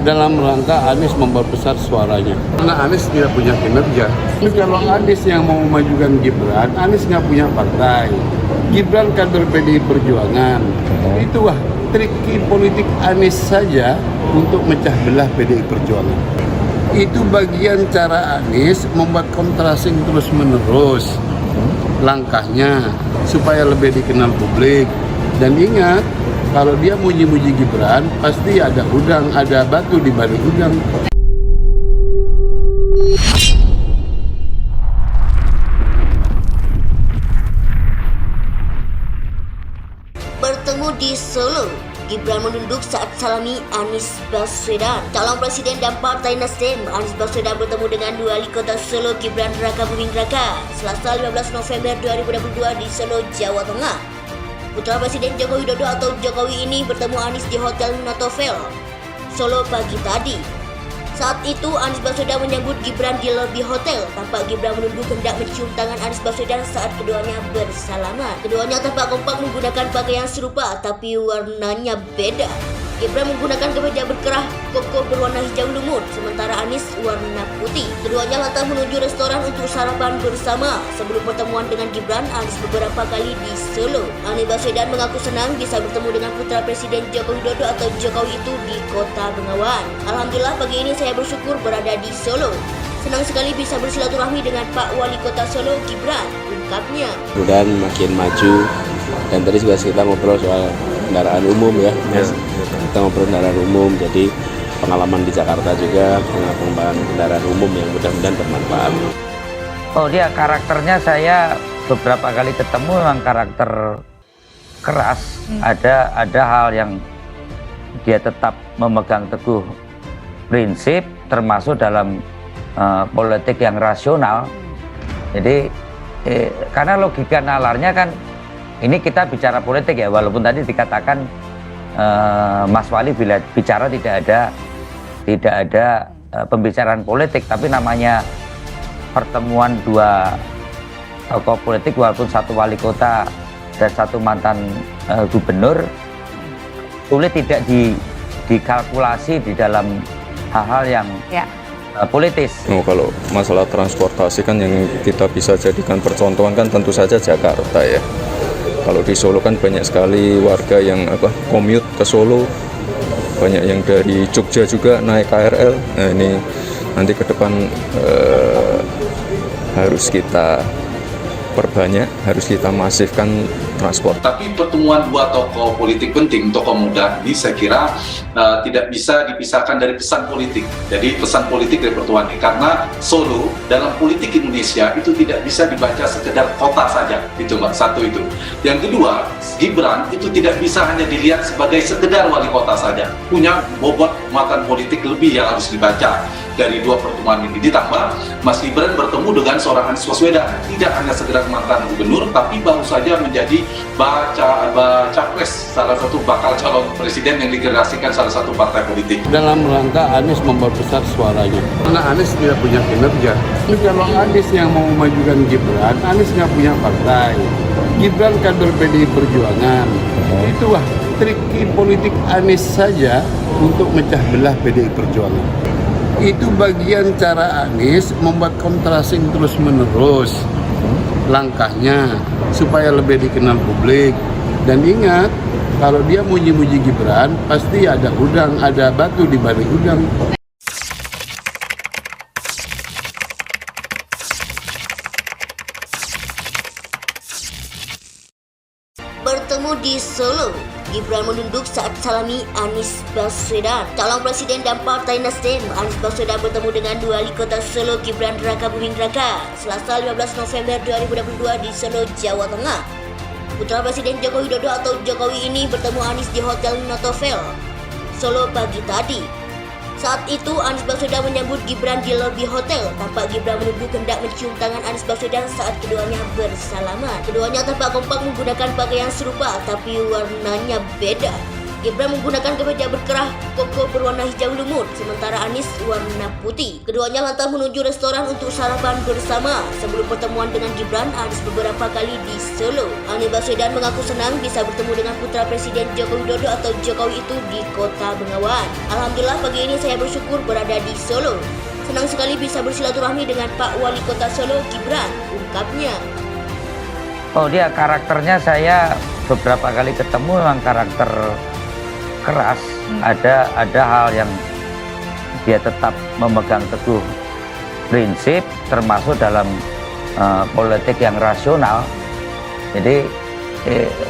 dalam rangka Anies memperbesar suaranya. Karena Anies tidak punya kinerja. Ini kalau Anies yang mau memajukan Gibran, Anies nggak punya partai. Gibran kader PDI Perjuangan. Itulah triki politik Anies saja untuk mecah belah PDI Perjuangan. Itu bagian cara Anies membuat kontrasing terus-menerus langkahnya supaya lebih dikenal publik. Dan ingat, kalau dia muji-muji Gibran, pasti ada udang, ada batu di balik udang. Bertemu di Solo, Gibran menunduk saat salami Anies Baswedan. Calon Presiden dan Partai Nasdem, Anies Baswedan bertemu dengan Wali Kota Solo Gibran Rakabuming Raka Selasa 15 November 2022 di Solo, Jawa Tengah. Putra Presiden Joko Widodo atau Jokowi ini bertemu Anies di Hotel Novotel, Solo pagi tadi. Saat itu Anies Baswedan menyambut Gibran di lobi hotel. Tampak Gibran menunduk hendak mencium tangan Anies Baswedan saat keduanya bersalaman. Keduanya tampak kompak menggunakan pakaian serupa tapi warnanya beda. Gibran menggunakan kemeja berkerah koko berwarna hijau lumut, sementara Anies warna putih. Keduanya lantas menuju restoran untuk sarapan bersama. Sebelum pertemuan dengan Gibran, Anies beberapa kali di Solo. Anies Baswedan mengaku senang bisa bertemu dengan putra Presiden Joko Widodo atau Jokowi itu di Kota Bengawan. Alhamdulillah pagi ini saya bersyukur berada di Solo. Senang sekali bisa bersilaturahmi dengan Pak Wali Kota Solo Gibran, ungkapnya. Mudah dan maju. Dan tadi juga kita ngobrol soal kendaraan umum ya. Kita ngobrol kendaraan umum, jadi pengalaman di Jakarta juga pengembangan kendaraan umum yang mudah-mudahan bermanfaat. Oh, dia karakternya, saya beberapa kali ketemu memang karakter keras. Ada hal yang dia tetap memegang teguh prinsip, termasuk dalam politik yang rasional. Jadi karena logika nalarnya kan, ini kita bicara politik ya, walaupun tadi dikatakan Mas Wali bila bicara tidak ada pembicaraan politik, tapi namanya pertemuan dua tokoh politik, walaupun satu wali kota dan satu mantan gubernur, sulit tidak dikalkulasi di dalam hal-hal yang politis. Oh, kalau masalah transportasi kan yang kita bisa jadikan percontohan kan tentu saja Jakarta ya. Kalau di Solo kan banyak sekali warga yang commute ke Solo, banyak yang dari Jogja juga naik KRL. Nah ini nanti ke depan harus kita perbanyak, harus kita masifkan transport. Tapi pertemuan dua tokoh politik penting, tokoh muda ini saya kira tidak bisa dipisahkan dari pesan politik. Jadi pesan politik dari pertemuan ini, karena Solo dalam politik Indonesia itu tidak bisa dibaca sekedar kota saja, itu Mbak, satu itu. Yang kedua, Gibran itu tidak bisa hanya dilihat sebagai sekedar wali kota saja, punya bobot muatan politik lebih yang harus dibaca dari dua pertemuan ini. Ditambah Mas Gibran bertemu dengan seorang Anies Baswedan, tidak hanya sekedar mantan gubernur, tapi baru saja menjadi baca pres, salah satu bakal calon presiden yang digenerasikan salah satu partai politik. Dalam rangka Anies memperbesar suaranya. Karena Anies tidak punya kinerja. Ini kalau Anies yang mau memajukan Gibran, Anies nggak punya partai. Gibran kader PDI Perjuangan. Itulah triki politik Anies saja untuk mecah belah PDI Perjuangan. Itu bagian cara Anies membuat kontrasing terus-menerus langkahnya supaya lebih dikenal publik. Dan ingat, kalau dia muji-muji Gibran, pasti ada udang, ada batu di balik udang. Bertemu di Solo, Gibran menunduk saat salami Anies Baswedan. Calon Presiden dan Partai Nasdem, Anies Baswedan bertemu dengan Wali Kota Solo Gibran Rakabuming Raka Selasa 15 November 2022 di Solo, Jawa Tengah. Putra Presiden Joko Widodo atau Jokowi ini bertemu Anies di Hotel Novotel, Solo pagi tadi. Saat itu Anies Baswedan menyambut Gibran di lobi hotel. Tampak Gibran menunduk hendak mencium tangan Anies Baswedan saat keduanya bersalaman. Keduanya tampak kompak menggunakan pakaian serupa tapi warnanya beda. Gibran menggunakan kemeja berkerah koko berwarna hijau lumut, sementara Anies warna putih. Keduanya lantas menuju restoran untuk sarapan bersama. Sebelum pertemuan dengan Gibran, Anies beberapa kali di Solo. Anies Baswedan mengaku senang bisa bertemu dengan putra Presiden Joko Widodo atau Jokowi itu di Kota Bengawan. Alhamdulillah pagi ini saya bersyukur berada di Solo. Senang sekali bisa bersilaturahmi dengan Pak Wali Kota Solo, Gibran, ungkapnya. Oh, dia karakternya saya beberapa kali ketemu memang karakter keras. Ada hal yang dia tetap memegang teguh prinsip, termasuk dalam politik yang rasional. Jadi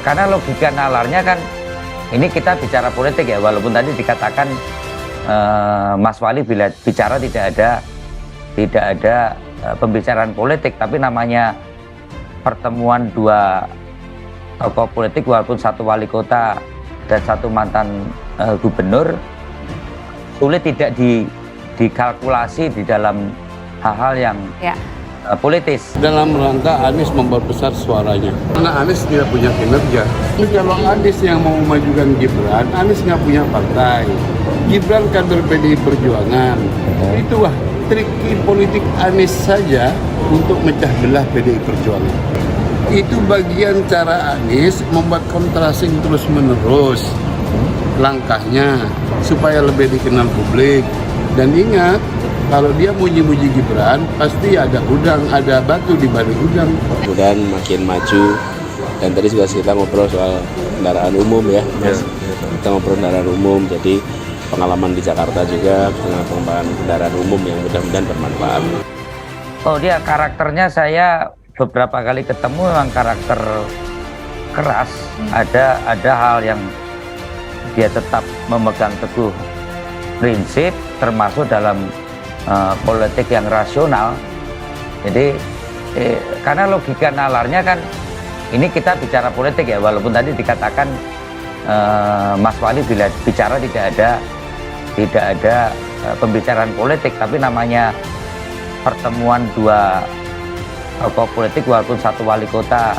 karena logika nalarnya kan ini kita bicara politik ya, walaupun tadi dikatakan Mas Wali bila bicara tidak ada pembicaraan politik, tapi namanya pertemuan dua tokoh politik, walaupun satu wali kota dan satu mantan gubernur, sulit tidak dikalkulasi di dalam hal-hal yang politis. Dalam rangka Anies memperbesar suaranya, karena Anies tidak punya kinerja. Ini kalau Anies yang mau memajukan Gibran, Anies nggak punya partai. Gibran kader PDI Perjuangan. Itulah triki politik Anies saja untuk mecah belah PDI Perjuangan. Itu bagian cara Anies membuat kontrasing terus-menerus langkahnya supaya lebih dikenal publik. Dan ingat, kalau dia muji-muji Gibran, pasti ada udang, ada batu di balik udang. Kemudian makin maju, dan tadi juga kita ngobrol soal kendaraan umum ya, Mas. Kita ngobrol kendaraan umum, jadi pengalaman di Jakarta juga dengan pengembangan kendaraan umum yang mudah-mudahan bermanfaat. Oh, dia karakternya saya beberapa kali ketemu memang karakter keras. Ada hal yang dia tetap memegang teguh prinsip, termasuk dalam politik yang rasional. Jadi karena logika nalarnya kan ini kita bicara politik ya, walaupun tadi dikatakan Mas Wali bila bicara tidak ada pembicaraan politik, tapi namanya pertemuan dua tokoh politik, walaupun satu wali kota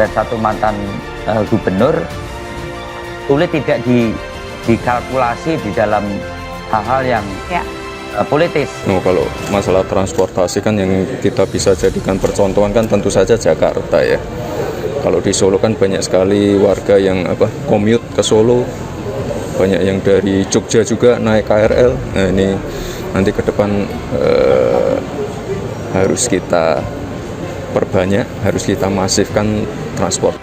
dan satu mantan gubernur, sulit tidak dikalkulasi di dalam hal-hal yang politis. Kalau masalah transportasi kan yang kita bisa jadikan percontohan kan tentu saja Jakarta ya. Kalau di Solo kan banyak sekali warga yang commute ke Solo, banyak yang dari Jogja juga naik KRL. Nah ini nanti ke depan harus kita perbanyak, harus kita masifkan transport.